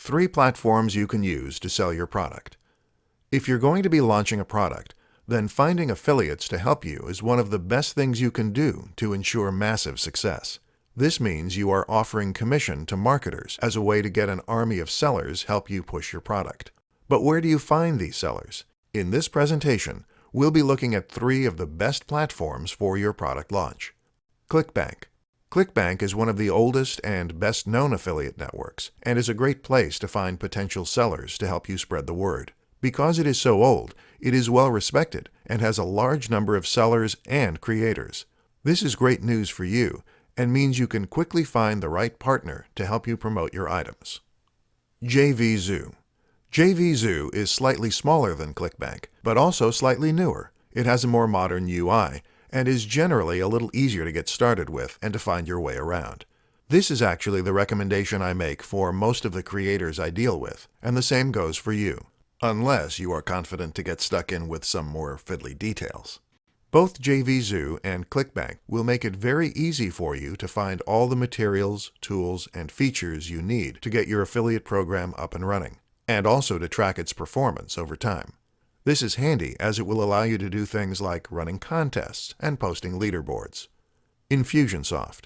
3 platforms you can use to sell your product. If you're going to be launching a product, then finding affiliates to help you is one of the best things you can do to ensure massive success. This means you are offering commission to marketers as a way to get an army of sellers help you push your product. But where do you find these sellers? In this presentation, we'll be looking at 3 of the best platforms for your product launch. ClickBank. ClickBank is one of the oldest and best-known affiliate networks and is a great place to find potential sellers to help you spread the word. Because it is so old, it is well respected and has a large number of sellers and creators. This is great news for you and means you can quickly find the right partner to help you promote your items. JVZoo. JVZoo is slightly smaller than ClickBank, but also slightly newer. It has a more modern UI and is generally a little easier to get started with and to find your way around. This is actually the recommendation I make for most of the creators I deal with, and the same goes for you, unless you are confident to get stuck in with some more fiddly details. Both JVZoo and ClickBank will make it very easy for you to find all the materials, tools, and features you need to get your affiliate program up and running, and also to track its performance over time. This is handy as it will allow you to do things like running contests and posting leaderboards. Infusionsoft.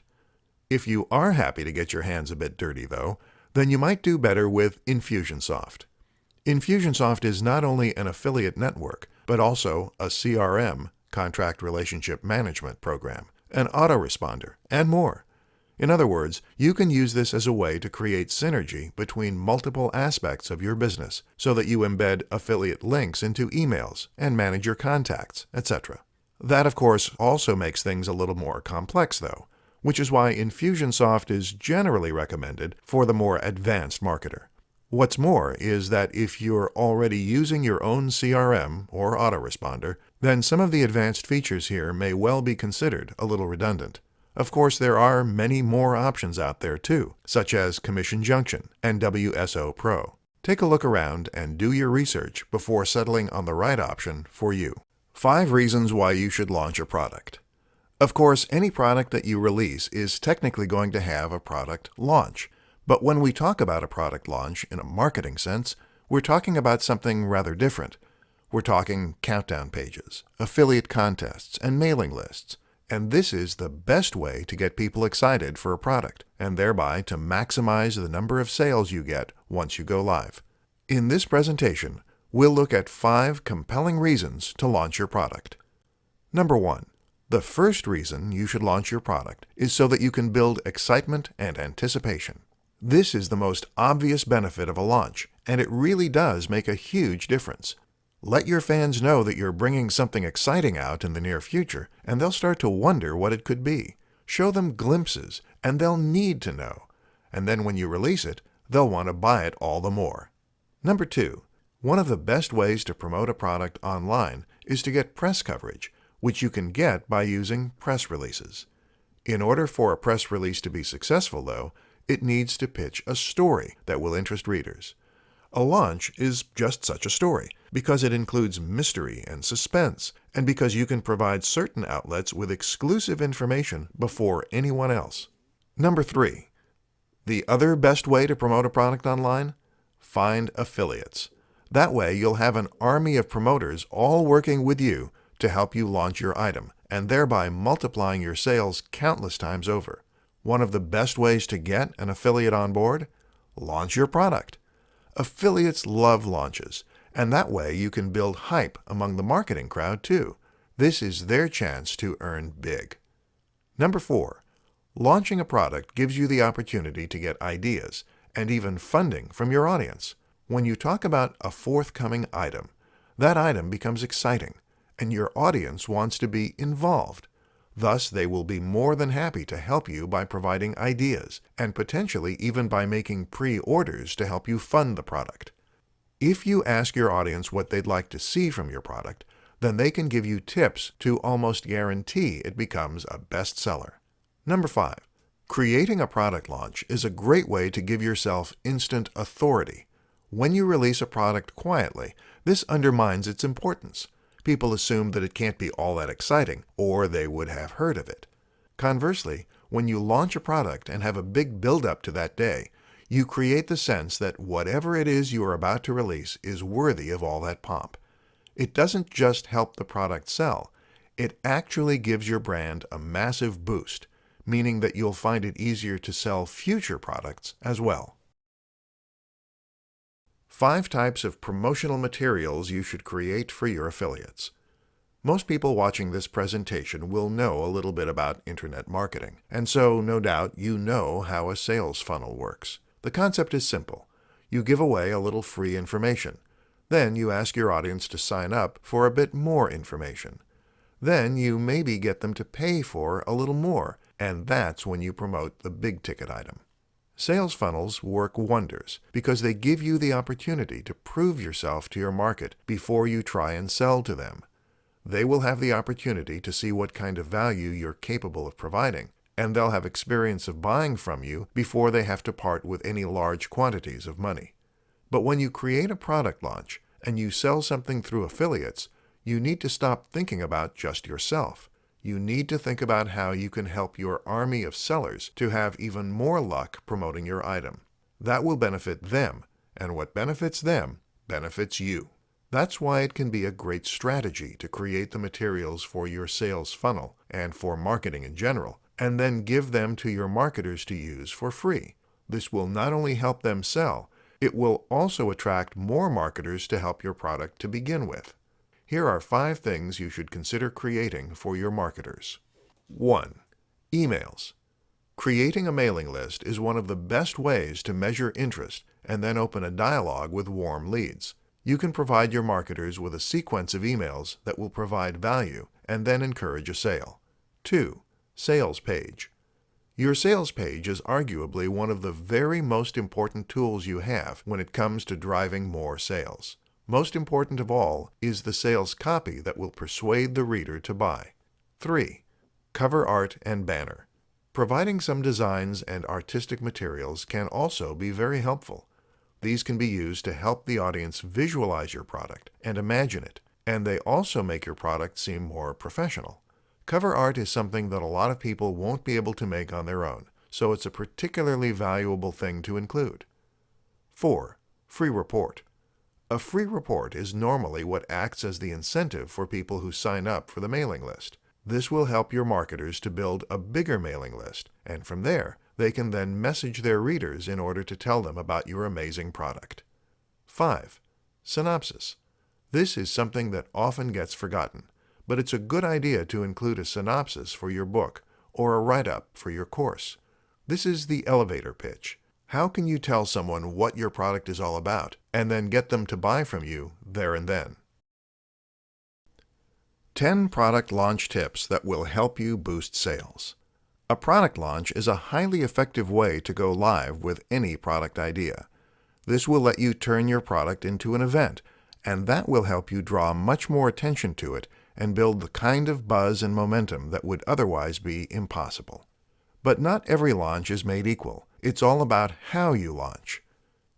If you are happy to get your hands a bit dirty though, then you might do better with Infusionsoft. Infusionsoft is not only an affiliate network, but also a CRM, contract relationship management program, an autoresponder, and more. In other words, you can use this as a way to create synergy between multiple aspects of your business so that you embed affiliate links into emails and manage your contacts, etc. That, of course, also makes things a little more complex, though, which is why Infusionsoft is generally recommended for the more advanced marketer. What's more is that if you're already using your own CRM or autoresponder, then some of the advanced features here may well be considered a little redundant. Of course, there are many more options out there too, such as Commission Junction and WSO Pro. Take a look around and do your research before settling on the right option for you. 5 reasons why you should launch a product. Of course, any product that you release is technically going to have a product launch. But when we talk about a product launch in a marketing sense, we're talking about something rather different. We're talking countdown pages, affiliate contests, and mailing lists. And this is the best way to get people excited for a product, and thereby to maximize the number of sales you get once you go live. In this presentation, we'll look at 5 compelling reasons to launch your product. Number 1. The first reason you should launch your product is so that you can build excitement and anticipation. This is the most obvious benefit of a launch, and it really does make a huge difference. Let your fans know that you're bringing something exciting out in the near future, and they'll start to wonder what it could be. Show them glimpses, and they'll need to know. And then when you release it, they'll want to buy it all the more. Number 2. One of the best ways to promote a product online is to get press coverage, which you can get by using press releases. In order for a press release to be successful, though, it needs to pitch a story that will interest readers. A launch is just such a story, because it includes mystery and suspense, and because you can provide certain outlets with exclusive information before anyone else. Number 3. The other best way to promote a product online? Find affiliates. That way you'll have an army of promoters all working with you to help you launch your item, and thereby multiplying your sales countless times over. One of the best ways to get an affiliate on board? Launch your product. Affiliates love launches, and that way you can build hype among the marketing crowd too. This is their chance to earn big. Number 4. Launching a product gives you the opportunity to get ideas and even funding from your audience. When you talk about a forthcoming item, that item becomes exciting, and your audience wants to be involved. Thus, they will be more than happy to help you by providing ideas, and potentially even by making pre-orders to help you fund the product. If you ask your audience what they'd like to see from your product, then they can give you tips to almost guarantee it becomes a bestseller. Number 5. Creating a product launch is a great way to give yourself instant authority. When you release a product quietly, this undermines its importance. People assume that it can't be all that exciting, or they would have heard of it. Conversely, when you launch a product and have a big build-up to that day, You create the sense that whatever it is you are about to release is worthy of all that pomp. It doesn't just help the product sell, it actually gives your brand a massive boost, meaning that you'll find it easier to sell future products as well. 5 types of promotional materials you should create for your affiliates. Most people watching this presentation will know a little bit about internet marketing, and so no doubt you know how a sales funnel works. The concept is simple. You give away a little free information. Then you ask your audience to sign up for a bit more information. Then you maybe get them to pay for a little more, and that's when you promote the big-ticket item. Sales funnels work wonders because they give you the opportunity to prove yourself to your market before you try and sell to them. They will have the opportunity to see what kind of value you're capable of providing, and they'll have experience of buying from you before they have to part with any large quantities of money. But when you create a product launch and you sell something through affiliates, you need to stop thinking about just yourself. You need to think about how you can help your army of sellers to have even more luck promoting your item. That will benefit them, and what benefits them benefits you. That's why it can be a great strategy to create the materials for your sales funnel and for marketing in general, and then give them to your marketers to use for free. This will not only help them sell, it will also attract more marketers to help your product to begin with. Here are 5 things you should consider creating for your marketers. 1. Emails. Creating a mailing list is one of the best ways to measure interest and then open a dialogue with warm leads. You can provide your marketers with a sequence of emails that will provide value and then encourage a sale. 2. Sales page. Your sales page is arguably one of the very most important tools you have when it comes to driving more sales. Most important of all is the sales copy that will persuade the reader to buy. 3. Cover art and banner. Providing some designs and artistic materials can also be very helpful. These can be used to help the audience visualize your product and imagine it, and they also make your product seem more professional. Cover art is something that a lot of people won't be able to make on their own, so it's a particularly valuable thing to include. 4. Free report. A free report is normally what acts as the incentive for people who sign up for the mailing list. This will help your marketers to build a bigger mailing list, and from there, they can then message their readers in order to tell them about your amazing product. 5. Synopsis. This is something that often gets forgotten, but it's a good idea to include a synopsis for your book or a write-up for your course. This is the elevator pitch. How can you tell someone what your product is all about and then get them to buy from you there and then? 10 product launch tips that will help you boost sales. A product launch is a highly effective way to go live with any product idea. This will let you turn your product into an event, and that will help you draw much more attention to it and build the kind of buzz and momentum that would otherwise be impossible. But not every launch is made equal. It's all about how you launch.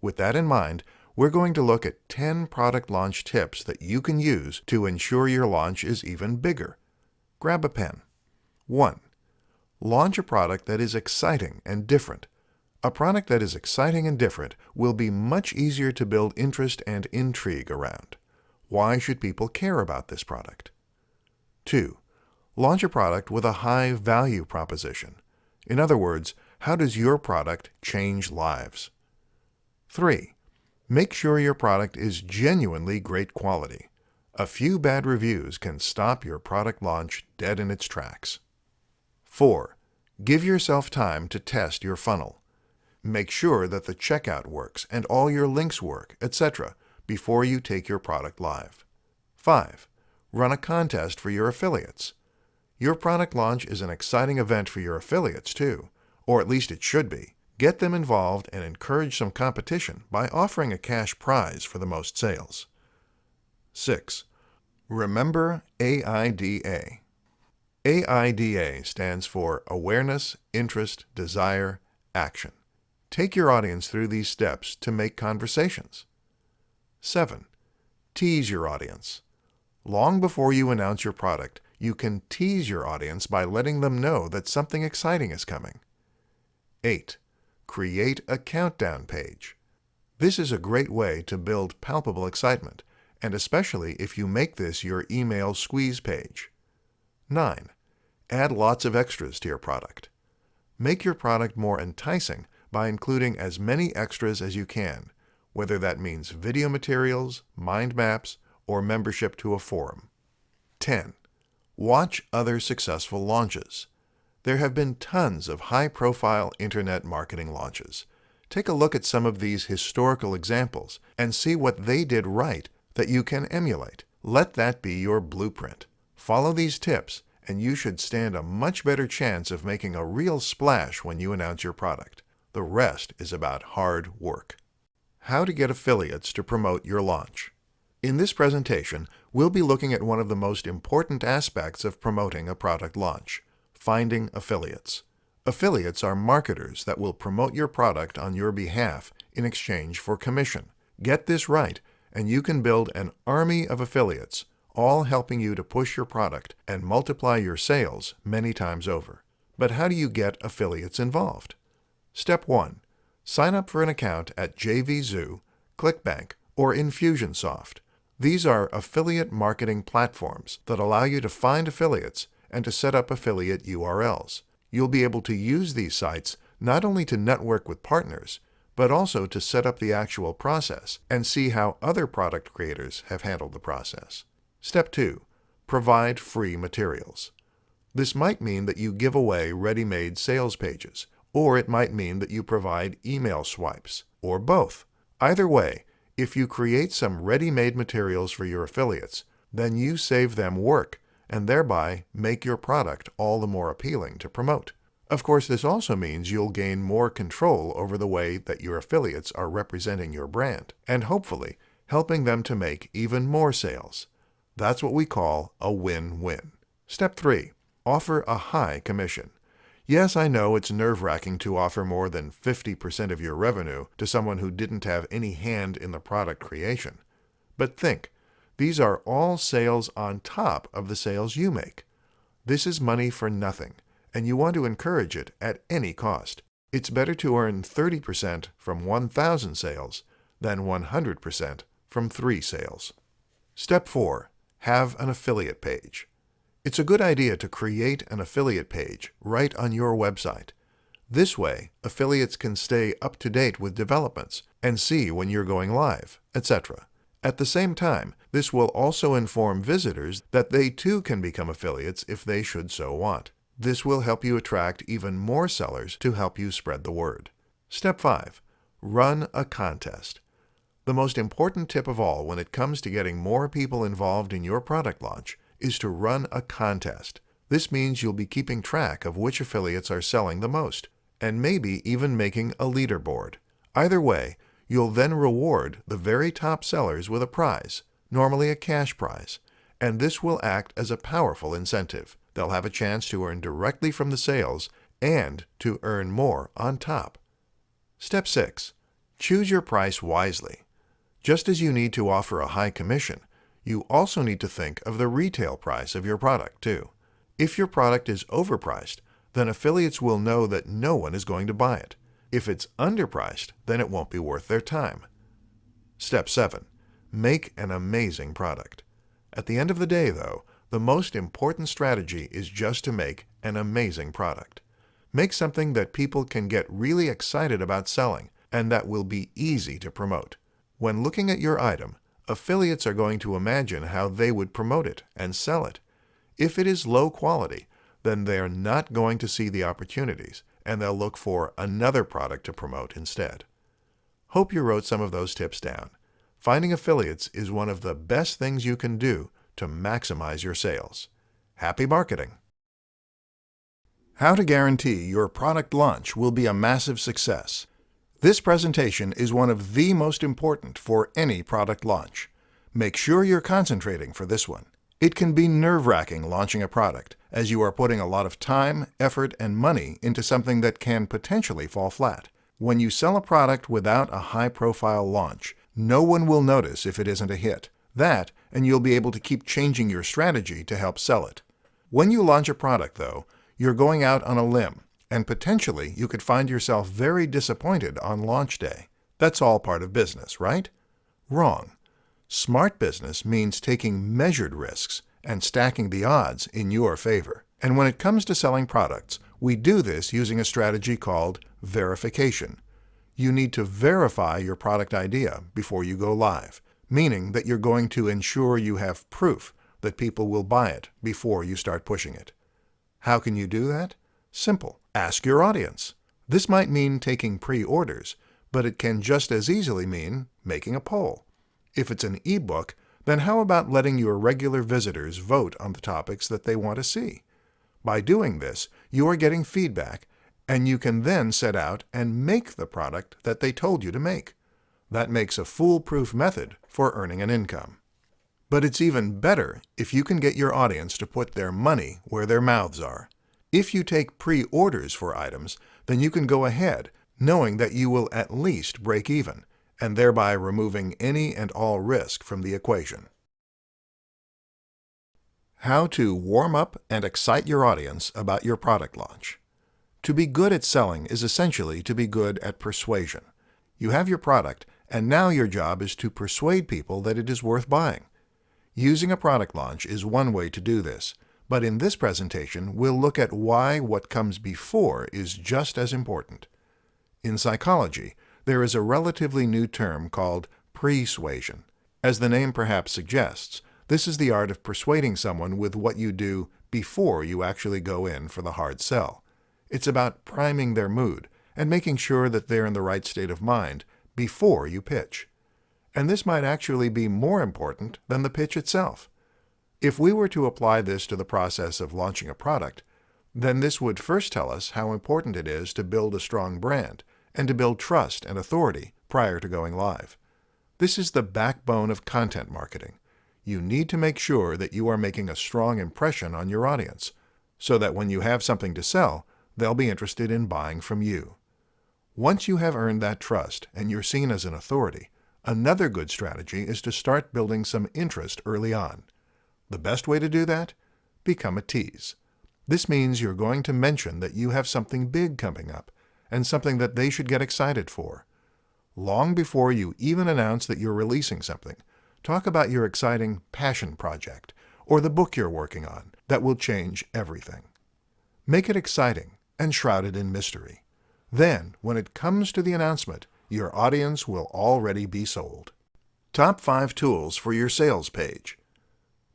With that in mind, we're going to look at 10 product launch tips that you can use to ensure your launch is even bigger. Grab a pen. 1. Launch a product that is exciting and different. A product that is exciting and different will be much easier to build interest and intrigue around. Why should people care about this product? 2. Launch a product with a high value proposition. In other words, how does your product change lives? 3. Make sure your product is genuinely great quality. A few bad reviews can stop your product launch dead in its tracks. 4. Give yourself time to test your funnel. Make sure that the checkout works and all your links work, etc., before you take your product live. 5. Run a contest for your affiliates. Your product launch is an exciting event for your affiliates too, or at least it should be. Get them involved and encourage some competition by offering a cash prize for the most sales. 6. Remember AIDA. AIDA stands for Awareness, Interest, Desire, Action. Take your audience through these steps to make conversations. 7. Tease your audience. Long before you announce your product, you can tease your audience by letting them know that something exciting is coming. 8. Create a countdown page. This is a great way to build palpable excitement, and especially if you make this your email squeeze page. 9. Add lots of extras to your product. Make your product more enticing by including as many extras as you can, whether that means video materials, mind maps, or membership to a forum. 10. Watch other successful launches. There have been tons of high-profile internet marketing launches. Take a look at some of these historical examples and see what they did right that you can emulate. Let that be your blueprint. Follow these tips, and you should stand a much better chance of making a real splash when you announce your product. The rest is about hard work. How to get affiliates to promote your launch. In this presentation, we'll be looking at one of the most important aspects of promoting a product launch: finding affiliates. Affiliates are marketers that will promote your product on your behalf in exchange for commission. Get this right, and you can build an army of affiliates, all helping you to push your product and multiply your sales many times over. But how do you get affiliates involved? Step 1. Sign up for an account at JVZoo, ClickBank, or Infusionsoft. These are affiliate marketing platforms that allow you to find affiliates and to set up affiliate URLs. You'll be able to use these sites not only to network with partners, but also to set up the actual process and see how other product creators have handled the process. Step 2. Provide free materials. This might mean that you give away ready-made sales pages, or it might mean that you provide email swipes, or both. Either way, if you create some ready-made materials for your affiliates, then you save them work and thereby make your product all the more appealing to promote. Of course, this also means you'll gain more control over the way that your affiliates are representing your brand, and hopefully helping them to make even more sales. That's what we call a win-win. Step 3. Offer a high commission. Yes, I know it's nerve-wracking to offer more than 50% of your revenue to someone who didn't have any hand in the product creation. But think, these are all sales on top of the sales you make. This is money for nothing, and you want to encourage it at any cost. It's better to earn 30% from 1,000 sales than 100% from 3 sales. Step 4. Have an affiliate page. It's a good idea to create an affiliate page right on your website. This way, affiliates can stay up to date with developments and see when you're going live, etc. At the same time, this will also inform visitors that they too can become affiliates if they should so want. This will help you attract even more sellers to help you spread the word. Step 5. Run a contest. The most important tip of all when it comes to getting more people involved in your product launch is to run a contest. This means you'll be keeping track of which affiliates are selling the most, and maybe even making a leaderboard. Either way, you'll then reward the very top sellers with a prize, normally a cash prize, and this will act as a powerful incentive. They'll have a chance to earn directly from the sales and to earn more on top. Step 6. Choose your price wisely. Just as you need to offer a high commission, you also need to think of the retail price of your product, too. If your product is overpriced, then affiliates will know that no one is going to buy it. If it's underpriced, then it won't be worth their time. Step 7. Make an amazing product. At the end of the day, though, the most important strategy is just to make an amazing product. Make something that people can get really excited about selling and that will be easy to promote. When looking at your item, affiliates are going to imagine how they would promote it and sell it. If it is low quality, then they're not going to see the opportunities, and they'll look for another product to promote instead. Hope you wrote some of those tips down. Finding affiliates is one of the best things you can do to maximize your sales. Happy marketing! How to guarantee your product launch will be a massive success. This presentation is one of the most important for any product launch. Make sure you're concentrating for this one. It can be nerve-wracking launching a product, as you are putting a lot of time, effort, and money into something that can potentially fall flat. When you sell a product without a high-profile launch, no one will notice if it isn't a hit. That, and you'll be able to keep changing your strategy to help sell it. When you launch a product, though, you're going out on a limb, And potentially, you could find yourself very disappointed on launch day. That's all part of business, right? Wrong. Smart business means taking measured risks and stacking the odds in your favor. And when it comes to selling products, we do this using a strategy called verification. You need to verify your product idea before you go live, meaning that you're going to ensure you have proof that people will buy it before you start pushing it. How can you do that? Simple. Ask your audience. This might mean taking pre-orders, but it can just as easily mean making a poll. If it's an ebook, then how about letting your regular visitors vote on the topics that they want to see? By doing this, you are getting feedback, and you can then set out and make the product that they told you to make. That makes a foolproof method for earning an income. But it's even better if you can get your audience to put their money where their mouths are. If you take pre-orders for items, then you can go ahead, knowing that you will at least break even, and thereby removing any and all risk from the equation. How to warm up and excite your audience about your product launch. To be good at selling is essentially to be good at persuasion. You have your product, and now your job is to persuade people that it is worth buying. Using a product launch is one way to do this, but in this presentation, we'll look at why what comes before is just as important. In psychology, there is a relatively new term called persuasion. As the name perhaps suggests, this is the art of persuading someone with what you do before you actually go in for the hard sell. It's about priming their mood and making sure that they're in the right state of mind before you pitch. And this might actually be more important than the pitch itself. If we were to apply this to the process of launching a product, then this would first tell us how important it is to build a strong brand and to build trust and authority prior to going live. This is the backbone of content marketing. You need to make sure that you are making a strong impression on your audience, so that when you have something to sell, they'll be interested in buying from you. Once you have earned that trust and you're seen as an authority, another good strategy is to start building some interest early on. The best way to do that? Become a tease. This means you're going to mention that you have something big coming up and something that they should get excited for. Long before you even announce that you're releasing something, talk about your exciting passion project or the book you're working on that will change everything. Make it exciting and shroud it in mystery. Then, when it comes to the announcement, your audience will already be sold. Top 5 tools for your sales page.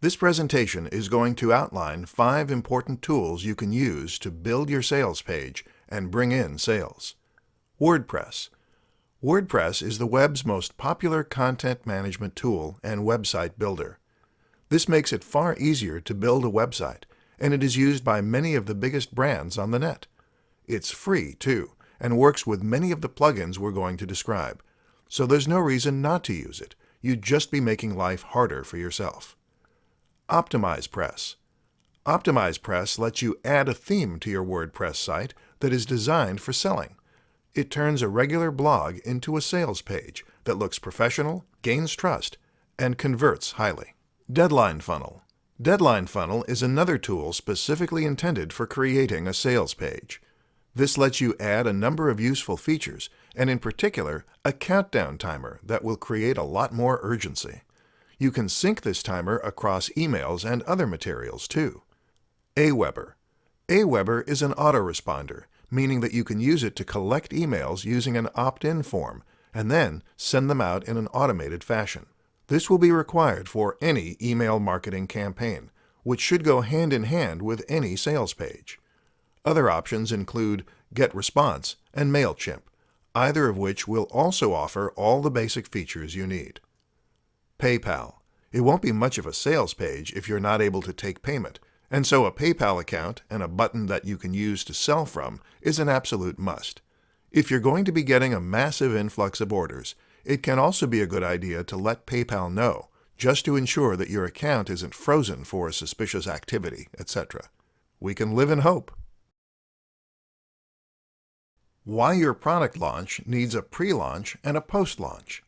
This presentation is going to outline 5 important tools you can use to build your sales page and bring in sales. WordPress. WordPress is the web's most popular content management tool and website builder. This makes it far easier to build a website, and it is used by many of the biggest brands on the net. It's free, too, and works with many of the plugins we're going to describe, so there's no reason not to use it. You'd just be making life harder for yourself. OptimizePress. OptimizePress lets you add a theme to your WordPress site that is designed for selling. It turns a regular blog into a sales page that looks professional, gains trust, and converts highly. Deadline Funnel. Deadline Funnel is another tool specifically intended for creating a sales page. This lets you add a number of useful features, and in particular, a countdown timer that will create a lot more urgency. You can sync this timer across emails and other materials too. Aweber. Aweber is an autoresponder, meaning that you can use it to collect emails using an opt-in form and then send them out in an automated fashion. This will be required for any email marketing campaign, which should go hand in hand with any sales page. Other options include GetResponse and MailChimp, either of which will also offer all the basic features you need. PayPal. It won't be much of a sales page if you're not able to take payment, and so a PayPal account and a button that you can use to sell from is an absolute must. If you're going to be getting a massive influx of orders, it can also be a good idea to let PayPal know, just to ensure that your account isn't frozen for suspicious activity, etc. We can live in hope. Why your product launch needs a pre-launch and a post-launch.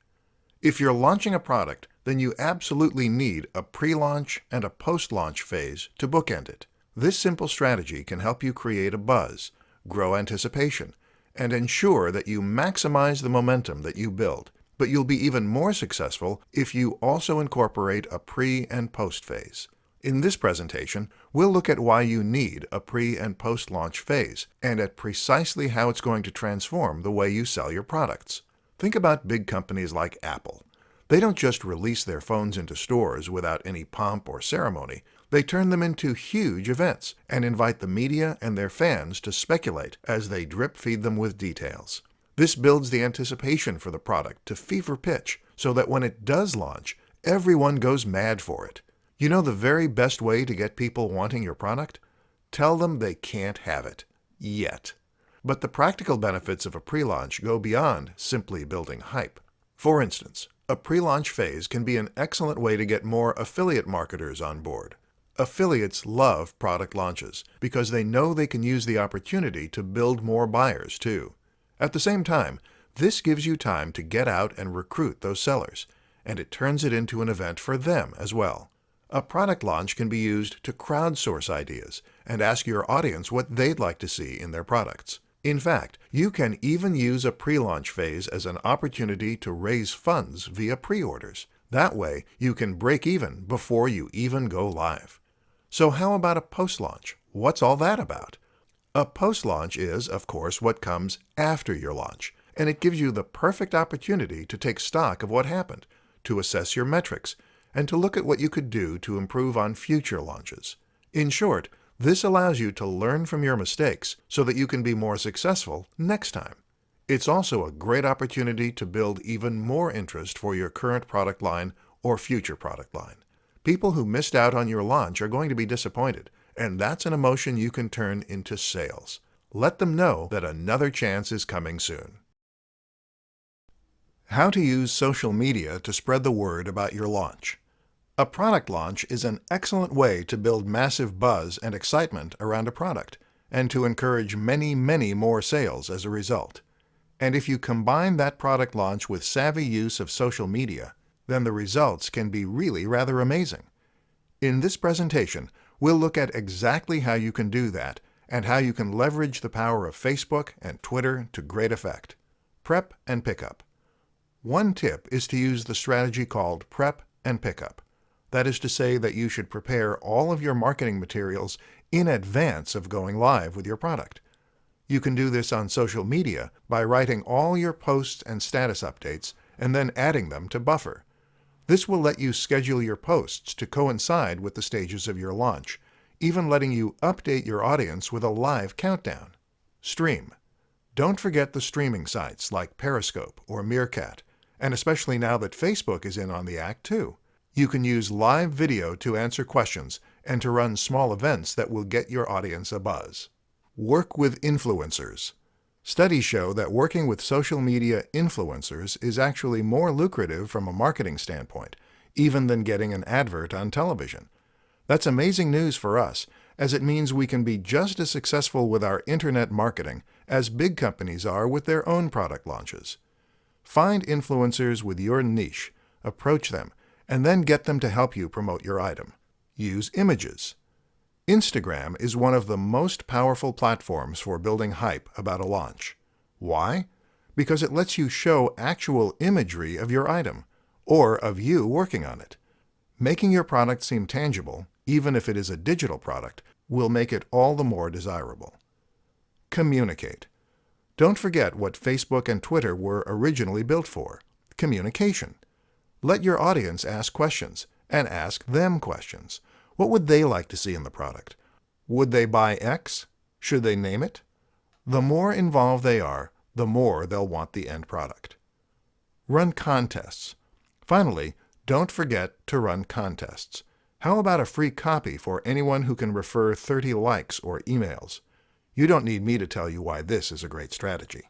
If you're launching a product, then you absolutely need a pre-launch and a post-launch phase to bookend it. This simple strategy can help you create a buzz, grow anticipation, and ensure that you maximize the momentum that you build. But you'll be even more successful if you also incorporate a pre- and post-phase. In this presentation, we'll look at why you need a pre- and post-launch phase, and at precisely how it's going to transform the way you sell your products. Think about big companies like Apple. They don't just release their phones into stores without any pomp or ceremony. They turn them into huge events and invite the media and their fans to speculate as they drip-feed them with details. This builds the anticipation for the product to fever pitch so that when it does launch, everyone goes mad for it. You know the very best way to get people wanting your product? Tell them they can't have it. Yet. But the practical benefits of a pre-launch go beyond simply building hype. For instance, a pre-launch phase can be an excellent way to get more affiliate marketers on board. Affiliates love product launches because they know they can use the opportunity to build more buyers too. At the same time, this gives you time to get out and recruit those sellers, and it turns it into an event for them as well. A product launch can be used to crowdsource ideas and ask your audience what they'd like to see in their products. In fact, you can even use a pre-launch phase as an opportunity to raise funds via pre-orders. That way, you can break even before you even go live. So how about a post-launch? What's all that about? A post-launch is, of course, what comes after your launch, and it gives you the perfect opportunity to take stock of what happened, to assess your metrics, and to look at what you could do to improve on future launches. In short, this allows you to learn from your mistakes so that you can be more successful next time. It's also a great opportunity to build even more interest for your current product line or future product line. People who missed out on your launch are going to be disappointed, and that's an emotion you can turn into sales. Let them know that another chance is coming soon. How to use social media to spread the word about your launch. A product launch is an excellent way to build massive buzz and excitement around a product, and to encourage many more sales as a result. And if you combine that product launch with savvy use of social media, then the results can be really rather amazing. In this presentation, we'll look at exactly how you can do that, and how you can leverage the power of Facebook and Twitter to great effect. Prep and pickup. One tip is to use the strategy called prep and pickup. That is to say that you should prepare all of your marketing materials in advance of going live with your product. You can do this on social media by writing all your posts and status updates and then adding them to Buffer. This will let you schedule your posts to coincide with the stages of your launch, even letting you update your audience with a live countdown. Stream. Don't forget the streaming sites like Periscope or Meerkat, and especially now that Facebook is in on the act too. You can use live video to answer questions and to run small events that will get your audience a buzz. Work with influencers. Studies show that working with social media influencers is actually more lucrative from a marketing standpoint, even than getting an advert on television. That's amazing news for us, as it means we can be just as successful with our internet marketing as big companies are with their own product launches. Find influencers with your niche, approach them, and then get them to help you promote your item. Use images. Instagram is one of the most powerful platforms for building hype about a launch. Why? Because it lets you show actual imagery of your item, or of you working on it. Making your product seem tangible, even if it is a digital product, will make it all the more desirable. Communicate. Don't forget what Facebook and Twitter were originally built for: communication. Let your audience ask questions, and ask them questions. What would they like to see in the product? Would they buy X? Should they name it? The more involved they are, the more they'll want the end product. Run contests. Finally, don't forget to run contests. How about a free copy for anyone who can refer 30 likes or emails? You don't need me to tell you why this is a great strategy.